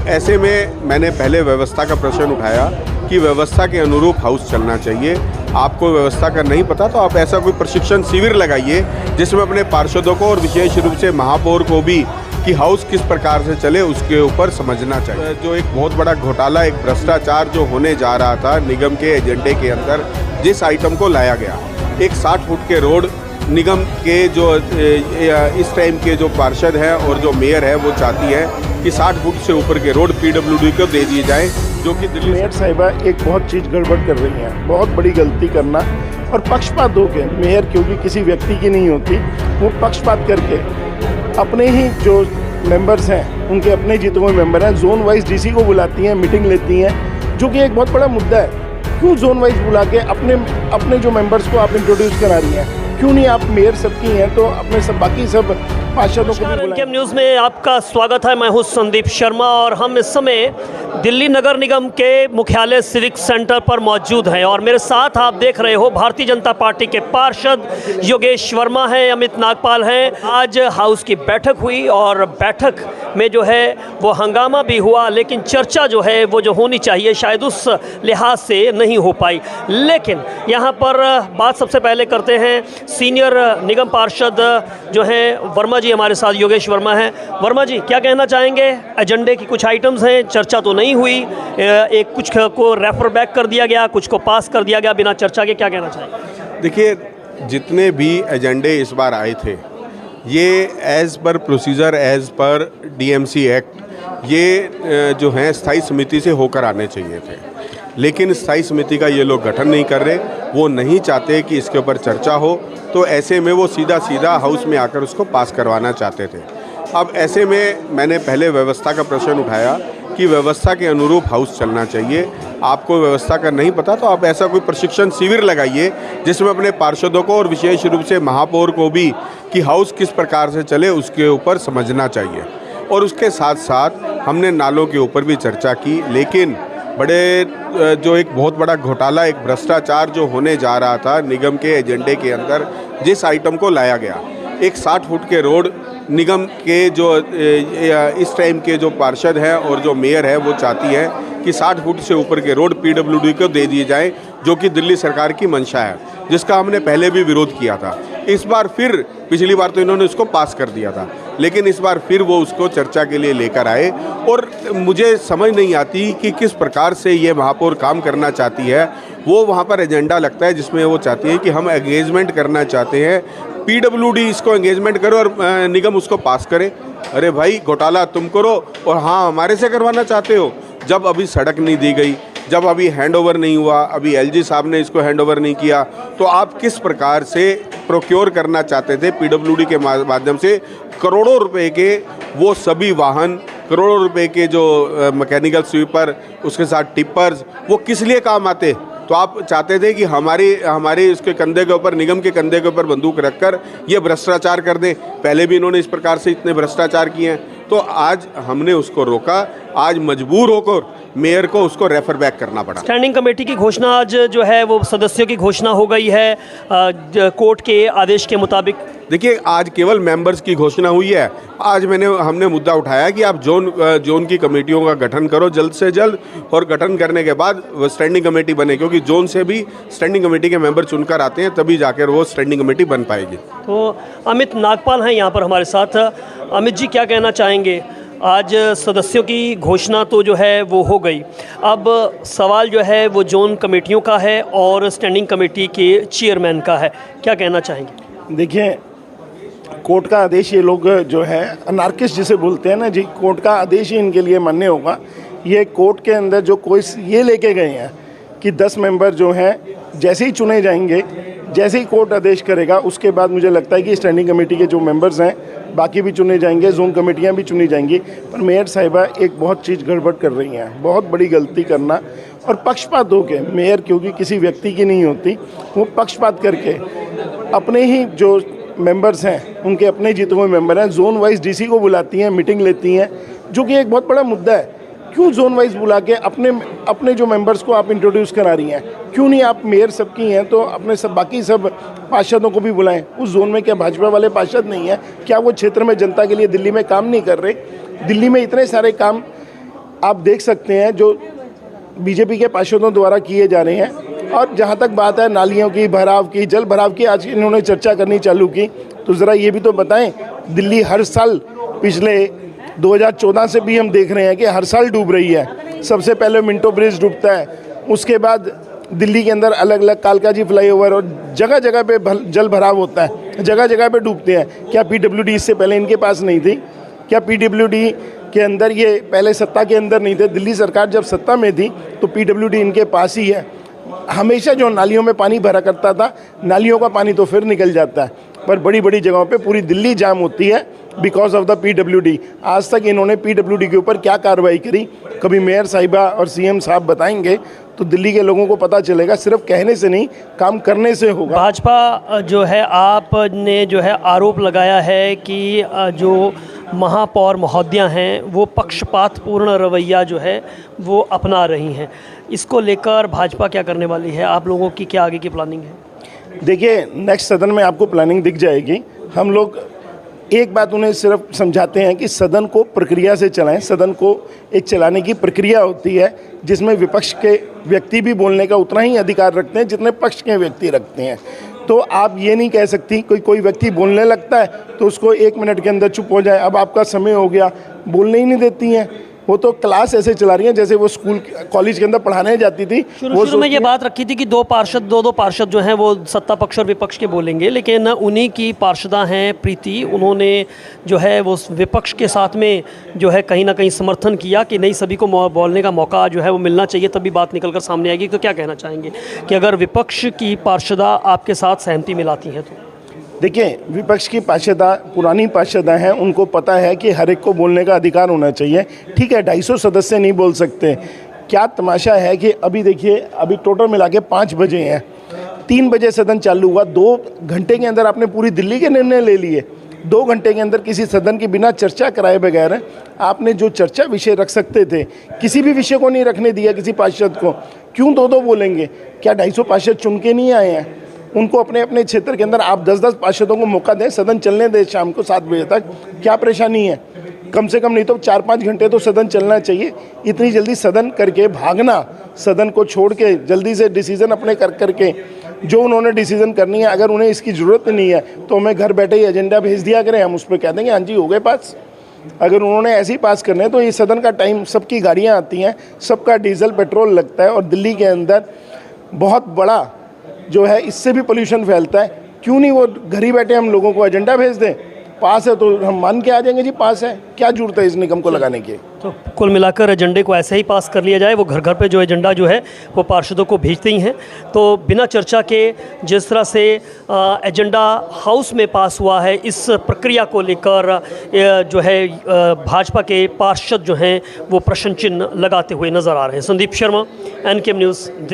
ऐसे में मैंने पहले व्यवस्था का प्रश्न उठाया कि व्यवस्था के अनुरूप हाउस चलना चाहिए। आपको व्यवस्था का नहीं पता तो आप ऐसा कोई प्रशिक्षण शिविर लगाइए जिसमें अपने पार्षदों को और विशेष रूप से महापौर को भी कि हाउस किस प्रकार से चले उसके ऊपर समझना चाहिए। जो एक बहुत बड़ा घोटाला, एक भ्रष्टाचार जो होने जा रहा था निगम के एजेंडे के अंदर, जिस आइटम को लाया गया, एक 60 फुट के रोड निगम के जो इस टाइम के जो पार्षद हैं और जो मेयर है वो चाहती है कि 60 फुट से ऊपर के रोड पीडब्ल्यूडी को दे दिए जाएं, जो कि दिल्ली मेयर साहिबा एक बहुत चीज़ गड़बड़ कर रही हैं, बहुत बड़ी गलती करना और पक्षपात होकर मेयर क्योंकि किसी व्यक्ति की नहीं होती, वो पक्षपात करके अपने ही जो मेंबर्स हैं उनके अपने जीते हुए मेंबर हैं जोन वाइज डीसी को बुलाती हैं, मीटिंग लेती हैं, जो कि एक बहुत बड़ा मुद्दा है। क्यों जोन वाइज बुला के अपने जो मेंबर्स को आप इंट्रोड्यूस करा रही हैं? क्यों नहीं आप मेयर सबकी हैं तो अपने सब बाकी सब पार्षदों को भी बुलाएं। न्यूज़ में आपका स्वागत है। मैं हूं संदीप शर्मा और हम इस समय दिल्ली नगर निगम के मुख्यालय सिविक सेंटर पर मौजूद हैं और मेरे साथ आप देख रहे हो भारतीय जनता पार्टी के पार्षद योगेश वर्मा हैं, अमित नागपाल हैं। आज हाउस की बैठक हुई और बैठक में जो है वो हंगामा भी हुआ, लेकिन चर्चा जो है वो जो होनी चाहिए शायद उस लिहाज से नहीं हो पाई। लेकिन यहाँ पर बात सबसे पहले करते हैं सीनियर निगम पार्षद जो हैं वर्मा जी हमारे साथ, योगेश वर्मा हैं। वर्मा जी क्या कहना चाहेंगे? एजेंडे की कुछ आइटम्स हैं, चर्चा तो नहीं हुई, एक कुछ को रेफर बैक कर दिया गया, कुछ को पास कर दिया गया बिना चर्चा के, क्या कहना चाहेंगे? देखिए, जितने भी एजेंडे इस बार आए थे ये as per procedure, as per DMC act, ये जो हैं स्थायी समिति से होकर आने चाहिए थे, लेकिन स्थायी समिति का ये लोग गठन नहीं कर रहे। वो नहीं चाहते कि इसके ऊपर चर्चा हो, तो ऐसे में वो सीधा हाउस में आकर उसको पास करवाना चाहते थे। अब ऐसे में मैंने पहले व्यवस्था का प्रश्न उठाया कि व्यवस्था के अनुरूप हाउस चलना चाहिए। आपको व्यवस्था का नहीं पता तो आप ऐसा कोई प्रशिक्षण शिविर लगाइए जिसमें अपने पार्षदों को और विशेष रूप से महापौर को भी कि हाउस किस प्रकार से चले उसके ऊपर समझना चाहिए। और उसके साथ साथ हमने नालों के ऊपर भी चर्चा की, लेकिन बड़े जो एक बहुत बड़ा घोटाला, एक भ्रष्टाचार जो होने जा रहा था निगम के एजेंडे के अंदर, जिस आइटम को लाया गया, एक 60 फुट के रोड निगम के जो इस टाइम के जो पार्षद हैं और जो मेयर है वो चाहती है कि 60 फुट से ऊपर के रोड पीडब्ल्यूडी को दे दिए जाएं, जो कि दिल्ली सरकार की मंशा है, जिसका हमने पहले भी विरोध किया था। इस बार फिर, पिछली बार तो इन्होंने उसको पास कर दिया था, लेकिन इस बार फिर वो उसको चर्चा के लिए लेकर आए और मुझे समझ नहीं आती कि किस प्रकार से ये महापौर काम करना चाहती है। वो वहाँ पर एजेंडा लगता है जिसमें वो चाहती है कि हम एंगेजमेंट करना चाहते हैं, पीडब्ल्यूडी इसको एंगेजमेंट करो और निगम उसको पास करे। अरे भाई, घोटाला तुम करो और हाँ हमारे से करवाना चाहते हो। जब अभी सड़क नहीं दी गई, जब अभी हैंडओवर नहीं हुआ, अभी एलजी साहब ने इसको हैंडओवर नहीं किया, तो आप किस प्रकार से प्रोक्योर करना चाहते थे पीडब्ल्यूडी के माध्यम से करोड़ों रुपए के वो सभी वाहन, करोड़ों रुपए के जो मैकेनिकल स्वीपर, उसके साथ टिपर्स, वो किस लिए काम आते? तो आप चाहते थे कि हमारी उसके कंधे के ऊपर, निगम के कंधे के ऊपर बंदूक रखकर ये भ्रष्टाचार कर दें। पहले भी इन्होंने इस प्रकार से इतने भ्रष्टाचार किए हैं, तो आज हमने उसको रोका। आज मजबूर होकर मेयर को उसको रेफर बैक करना पड़ा। स्टैंडिंग कमेटी की घोषणा आज जो है वो सदस्यों की घोषणा हो गई है कोर्ट के आदेश के मुताबिक। देखिए, आज केवल मेंबर्स की घोषणा हुई है। आज हमने मुद्दा उठाया कि आप जोन की कमेटियों का गठन करो जल्द से जल्द, और गठन करने के बाद स्टैंडिंग कमेटी बने, क्योंकि जोन से भी स्टैंडिंग कमेटी के मेंबर चुनकर आते हैं, तभी जाकर वो स्टैंडिंग कमेटी बन पाएगी। तो अमित नागपाल हैं यहाँ पर हमारे साथ। अमित जी क्या कहना चाहेंगे? आज सदस्यों की घोषणा तो जो है वो हो गई, अब सवाल जो है वो जोन कमेटियों का है और स्टैंडिंग कमेटी के चेयरमैन का है, क्या कहना चाहेंगे? देखिए, कोर्ट का आदेश ये लोग जो है अनार्किस्ट जिसे बोलते हैं ना जी, कोर्ट का आदेश ही इनके लिए मान्य होगा। ये कोर्ट के अंदर जो कोई ये लेके गए हैं कि 10 मेंबर जो हैं जैसे ही चुने जाएंगे, जैसे ही कोर्ट आदेश करेगा उसके बाद मुझे लगता है कि स्टैंडिंग कमेटी के जो मेंबर्स हैं बाकी भी चुने जाएंगे, जोन कमेटियां भी चुनी जाएंगी। पर मेयर साहिबा एक बहुत चीज़ गड़बड़ कर रही हैं, बहुत बड़ी गलती करना और पक्षपात होके, मेयर क्योंकि किसी व्यक्ति की नहीं होती, वो पक्षपात करके अपने ही जो मेंबर्स हैं उनके अपने जीते हुए मेंबर हैं जोन वाइज डीसी को बुलाती हैं, मीटिंग लेती हैं, जो कि एक बहुत बड़ा मुद्दा है। क्यों जोन वाइज बुला के अपने जो मेंबर्स को आप इंट्रोड्यूस करा रही हैं? क्यों नहीं आप मेयर सबकी हैं तो अपने सब बाकी सब पार्षदों को भी बुलाएं? उस जोन में क्या भाजपा वाले पार्षद नहीं हैं? क्या वो क्षेत्र में जनता के लिए दिल्ली में काम नहीं कर रहे? दिल्ली में इतने सारे काम आप देख सकते हैं जो बीजेपी के पार्षदों द्वारा किए जा रहे हैं। और जहाँ तक बात है नालियों की, भराव की, जल भराव की, आज इन्होंने चर्चा करनी चालू की, तो ज़रा ये भी तो बताएं, दिल्ली हर साल पिछले 2014 से भी हम देख रहे हैं कि हर साल डूब रही है। सबसे पहले मिंटो ब्रिज डूबता है, उसके बाद दिल्ली के अंदर अलग अलग कालकाजी फ्लाईओवर और जगह जगह पे जल भराव होता है, जगह जगह पे डूबते हैं। क्या पीडब्ल्यूडी इससे पहले इनके पास नहीं थी? क्या पीडब्ल्यूडी के अंदर ये पहले सत्ता के अंदर नहीं थे? दिल्ली सरकार जब सत्ता में थी तो पीडब्ल्यूडी इनके पास ही है। हमेशा जो नालियों में पानी भरा करता था, नालियों का पानी तो फिर निकल जाता है, पर बड़ी बड़ी जगहों पे पूरी दिल्ली जाम होती है बिकॉज ऑफ द पीडब्ल्यूडी। आज तक इन्होंने पीडब्ल्यूडी के ऊपर क्या कार्रवाई करी, कभी मेयर साहिबा और सीएम साहब बताएंगे तो दिल्ली के लोगों को पता चलेगा। सिर्फ कहने से नहीं, काम करने से होगा। भाजपा जो है, आपने जो है आरोप लगाया है कि जो महापौर महोदया हैं वो पक्षपातपूर्ण रवैया जो है वो अपना रही हैं। इसको लेकर भाजपा क्या करने वाली है? आप लोगों की क्या आगे की प्लानिंग है? देखिए, नेक्स्ट सदन में आपको प्लानिंग दिख जाएगी। हम लोग एक बात उन्हें सिर्फ समझाते हैं कि सदन को प्रक्रिया से चलाएं। सदन को एक चलाने की प्रक्रिया होती है जिसमें विपक्ष के व्यक्ति भी बोलने का उतना ही अधिकार रखते हैं जितने पक्ष के व्यक्ति रखते हैं। तो आप ये नहीं कह सकती कोई व्यक्ति बोलने लगता है तो उसको 1 मिनट के अंदर चुप हो जाए, अब आपका समय हो गया, बोलने ही नहीं देती हैं। वो तो क्लास ऐसे चला रही हैं जैसे वो स्कूल कॉलेज के अंदर पढ़ाने जाती थी। शुरू में ये बात रखी थी कि दो पार्षद जो हैं वो सत्ता पक्ष और विपक्ष के बोलेंगे, लेकिन उन्हीं की पार्षदा हैं प्रीति, उन्होंने जो है वो विपक्ष के साथ में जो है कहीं ना कहीं समर्थन किया कि नहीं, सभी को बोलने का मौका जो है वो मिलना चाहिए, तभी बात निकल कर सामने आएगी। तो क्या कहना चाहेंगे कि अगर विपक्ष की पार्षदा आपके साथ सहमति मिलाती हैं तो? देखिए, विपक्ष की पार्षदा पुरानी पार्षदा हैं, उनको पता है कि हर एक को बोलने का अधिकार होना चाहिए। ठीक है, 250 सदस्य नहीं बोल सकते। क्या तमाशा है कि अभी देखिए, अभी टोटल मिला के 5 बजे हैं, 3 बजे सदन चालू हुआ, 2 घंटे के अंदर आपने पूरी दिल्ली के निर्णय ले लिए। 2 घंटे के अंदर किसी सदन की बिना चर्चा कराए बगैर आपने जो चर्चा विषय रख सकते थे, किसी भी विषय को नहीं रखने दिया किसी पार्षद को। क्यों 2-2 बोलेंगे? क्या 250 पार्षद चुन के नहीं आए हैं? उनको अपने अपने क्षेत्र के अंदर आप 10-10 पार्षदों को मौका दें, सदन चलने दें शाम को 7 बजे तक। क्या परेशानी है? कम से कम नहीं तो 4-5 घंटे तो सदन चलना चाहिए। इतनी जल्दी सदन करके भागना, सदन को छोड़ के जल्दी से डिसीजन अपने करके जो उन्होंने डिसीजन करनी है, अगर उन्हें इसकी ज़रूरत नहीं है तो हमें घर बैठे ही एजेंडा भेज दिया करें, हम उस पर कह देंगे हाँ जी हो गए पास। अगर उन्होंने ऐसे ही पास करने हैं तो ये सदन का टाइम, सबकी गाड़ियाँ आती हैं, सबका डीजल पेट्रोल लगता है और दिल्ली के अंदर बहुत बड़ा जो है इससे भी पोल्यूशन फैलता है। क्यों नहीं वो घर ही बैठे हम लोगों को एजेंडा भेज दें? पास है तो हम मान के आ जाएंगे जी पास है, क्या जरूरत है इस निगम को लगाने की? तो कुल मिलाकर एजेंडे को ऐसे ही पास कर लिया जाए। वो घर घर पे जो एजेंडा जो है वो पार्षदों को भेजते ही हैं। तो बिना चर्चा के जिस तरह से एजेंडा हाउस में पास हुआ है, इस प्रक्रिया को लेकर जो है भाजपा के पार्षद जो हैं वो प्रश्न चिन्ह लगाते हुए नजर आ रहे हैं। Sandeep Sharma, NKM news.